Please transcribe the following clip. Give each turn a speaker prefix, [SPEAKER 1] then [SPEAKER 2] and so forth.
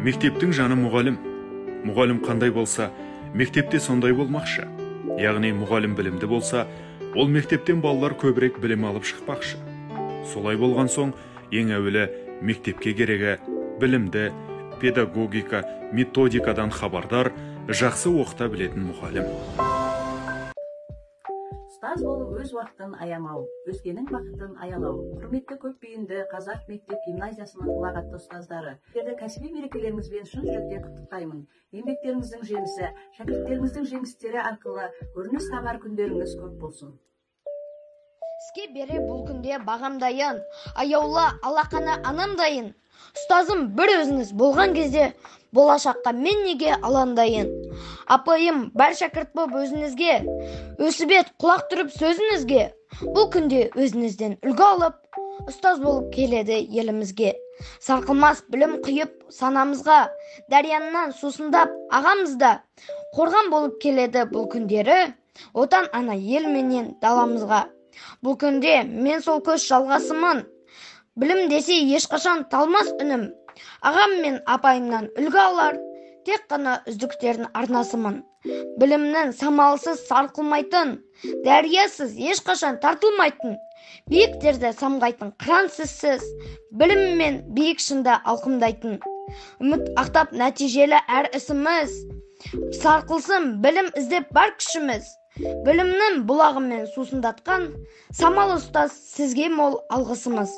[SPEAKER 1] Мектептің жаны мұғалім. Мұғалім қандай болса, мектепте сондай болмақшы. Яғни мұғалім білімді болса, ол мектептен балалар көбірек білім алып шықпақшы. Солай болған соң, ең әуелі мектепке керегі білімді, педагогика, методикадан хабардар, жақсы оқыта білетін мұғалім.
[SPEAKER 2] Ұстаз болу өз уақытын аямау, өзгенің бақытын аялау. Құрметті көпбейінді Қазақ мектеп гимназиясының ұлағатты ұстаздары. Сіздерді кәсіби мерекелеріңізбен шын жүректен құттықтаймын. Еңбектеріңіздің жемісі, шәкірттеріңіздің жеңістері арқылы көрініс табар күндеріңіз көп болсын.
[SPEAKER 3] Сізге бере бұл күнде бағамдайын, аяулы алақаны анамдайын. Ұстазым бір өзіңіз болған кезде, болашаққа мен неге алаңдайын. Апайым бар шәкірт боп өзіңізге, өсібет құлақ тұрып сөзіңізге. Бұл күнде өзіңізден үлгі алып, ұстаз болып келеді елімізге. Сарқылмас білім құйып санамызға, дарияннан сусындап ағамызда. Қорған болып келеді бұл күндері, отан ана ел менен даламызға. Бұл күнде мен сол көз жалғасымын, білім десе ешқашан талмас үнім. Ағам мен апайымнан үлгі алар, тек қана үздіктердің арнасымын. Білімнің самалсыз сарқылмайтын, дәриясыз ешқашан тартылмайтын, биіктерді самғайтын қырансызсыз, білім мен биік шында алқымдайтын. Үміт ақтап нәтижелі әр ісіміз, сарқылсын білім іздеп бар күшіміз. Білімнің бұлағымен сусындатқан самал ұстаз, сізге мол алғысымыз.